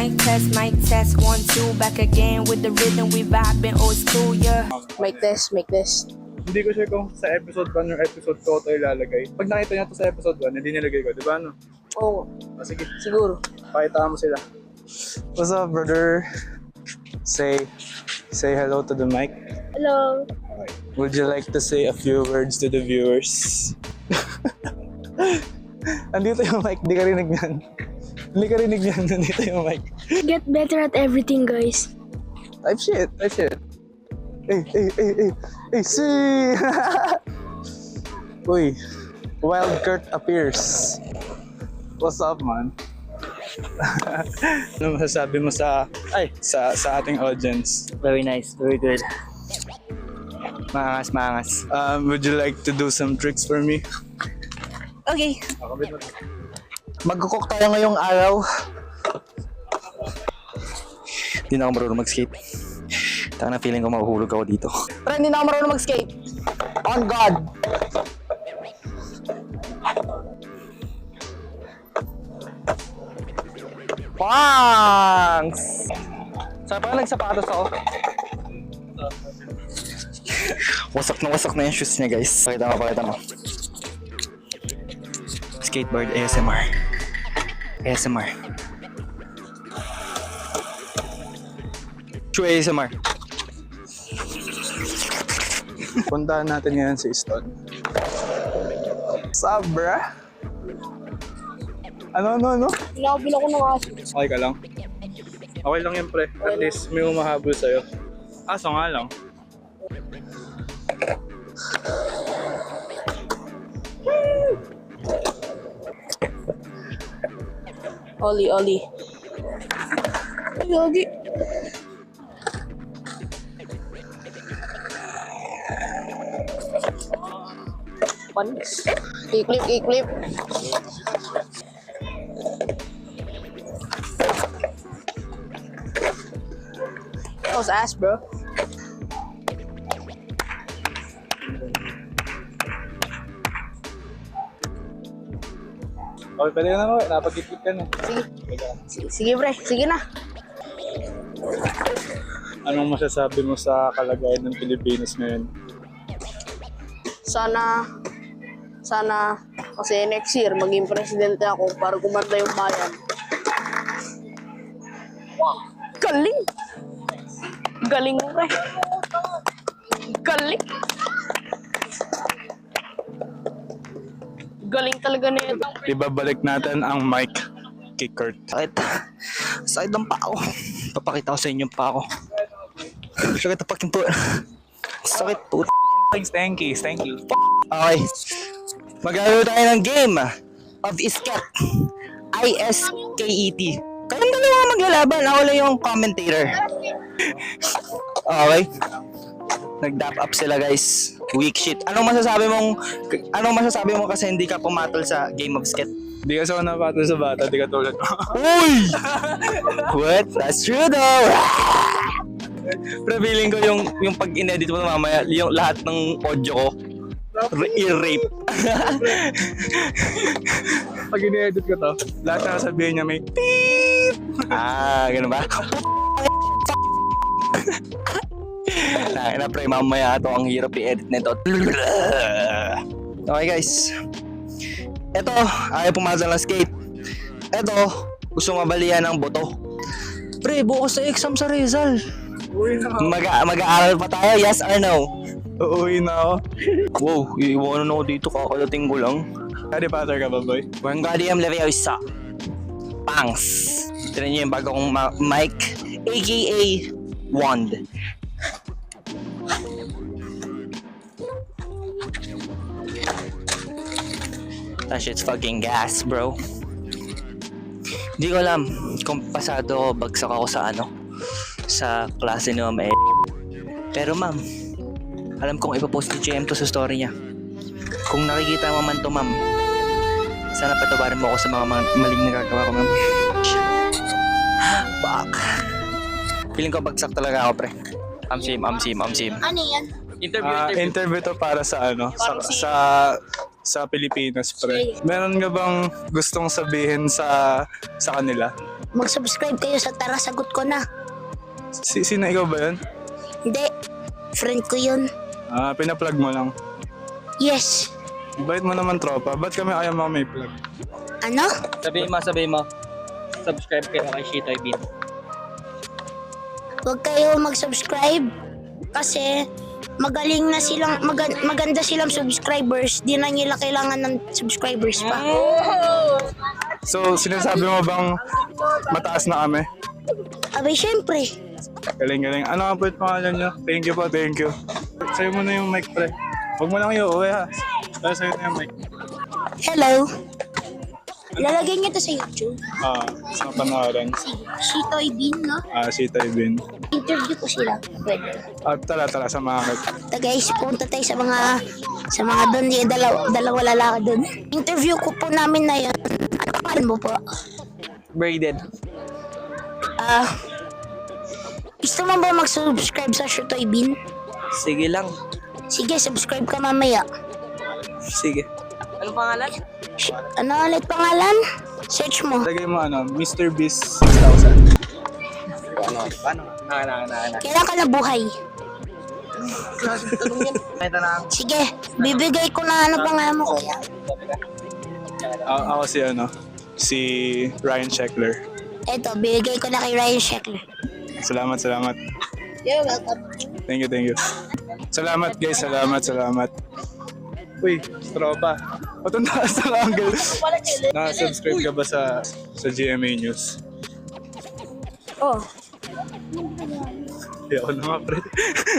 mic test, 1, 2, back again with the rhythm we vibing old school, yeah. Mic test. Hindi ko sure kung sa episode 1 or episode 2 ito ilalagay. Pag nakita niyo to sa episode 1, hindi nilagay ko, di ba ano? Oo, Sige, siguro. pakita mo sila. What's up, brother? Say hello to the mic. Hello. Would you like to say a few words to the viewers? Andito yung mic, di ka rinig yan. Hindi ka rinig yan, nandito yung mic. Get better at everything, guys. Type shit. Hey, see! Uy, Wild Kurt appears. What's up, man? Ano masasabi mo sa ating audience? Very nice, very good. Maangas. Would you like to do some tricks for me? Okay. Magkukok tayo ngayong araw. Hindi na ako marunong mag-skate. Taka na feeling ko mahuhulog ako dito. Pero hindi na ako marunong mag-skate. On God! Pangs! Saan pa nagsapatos ako? Wasak na yung shoes niya, guys. Pakita mo. Skateboard ASMR. True ASMR. Puntahan natin ngayon si Ston. What's up, bruh? Ano? Nakabila ko ng aso. Okay ka lang? Okay lang yan, pre. At least may umahabol sa'yo. Aso nga lang. Oli. Yogi. Panis. I-clip. That was ass, bro. Okay, pwede ka na mo. Napag-ikip ka na. Sige, pre. Sige na. Anong masasabi mo sa kalagayan ng Pilipinas ngayon? Sana kasi next year maging presidente ako para kumanda yung bayan. Wow, galing mo, pre. Galing talaga nito. Ibabalik natin ang mic kay Kurt. Sakit ng paa ko. Papakita ko sa inyo yung paa ko. Sakit na paking po. Sakit po. Thank you. Okay. Maglalaro tayo ng game of Isket. ISKET. Kayong dalawa maglalaban. Ako lang yung commentator. Okay. Nag-dap up sila, guys. Weak shit. Anong masasabi mo kasi hindi ka pumatol sa game of Isket? Di kasi ako napatol sa bata, di ka tulad mo. Uy! What? That's true though. Pero feeling ko yung pag in-edit mo mamaya, yung lahat ng audio ko, i-rape. Pag ini-edit ko to, lahat na sabihin niya may beep! Ganun ba? Na pre, mamaya ito ang hirap i-edit nito. Okay, guys. Ito, ayaw pumasok ng skate. Ito, gusto mabalian ng boto. Pre, bukas na exam sa Rizal. Uwi na ako. Mag-aaral pa tayo, yes or no? Uuwi na ako. Wow, iiwanan ako dito, kakalating ko lang. Harry Potter ka ba, boy? Wingardium Leviosa. Pangs. Tignan niyo yung bago kong mic, aka Wand. That shit's fucking gas, bro. Hindi ko alam kung pasado o bagsak ako sa klase ni Ma'am E. Pero ma'am, alam kong ipapost ni JM to sa story niya. Kung nakikita mo man to, ma'am, sana patawarin mo ako sa mga maling nagagawa ko, ma'am. Fuck. Feeling ko bagsak talaga ako, pre. Amsim. Ano yan? Interview to para sa sa Pilipinas, pre. Meron nga bang gustong sabihin sa kanila? mag-subscribe kayo sa Tara Sagot Ko Na. Sino ikaw ba yun? Hindi, friend ko yun. Pina-plug mo lang. Yes. Bait mo naman tropa. Ba't kami ayaw mga may plug? Ano? Sabihin mo. Subscribe kayo kay Shitoy Bean. Huwag kayo mag-subscribe kasi magaling na silang, maganda silang subscribers. Di na nila kailangan ng subscribers pa. So, sinasabi mo bang mataas na kami? Abay, syempre. Galing. Ano nga po yung pangalan nyo? Thank you po, thank you. Sa'yo mo na yung mic, pre. Huwag mo lang iuwi ha. Sa'yo na yung mic. Hello. Lalagay niyo to sa YouTube. Sa pangalan. Si Toy Bean, no? Si Taibin. Interview ko sila. Pwede. Tara, samahan kita. So guys, punta tayo sa mga doon, yung dalawa lalaki doon. Interview ko po namin na yun. Ano pangalan mo po? Braided. Gusto mo ba mag-subscribe sa Toy Bean? Sige lang. Sige, subscribe ka mamaya. Sige. Anong pangalan? Ano ulit pangalan? Search mo. Lagay mo Mr. Beast 6,000. Paano? Kailan ka na buhay? Ito na. Sige, bibigay ko na ano pangalan mo kuya. Ako si Ryan Sheckler. Eto, bibigay ko na kay Ryan Sheckler. Salamat. You're welcome. Thank you. Salamat guys, salamat. Uy, tropa. Patong taas ng angle. Nakasubscribe ka ba sa GMA News? Oh. Hindi ako na nga, pre.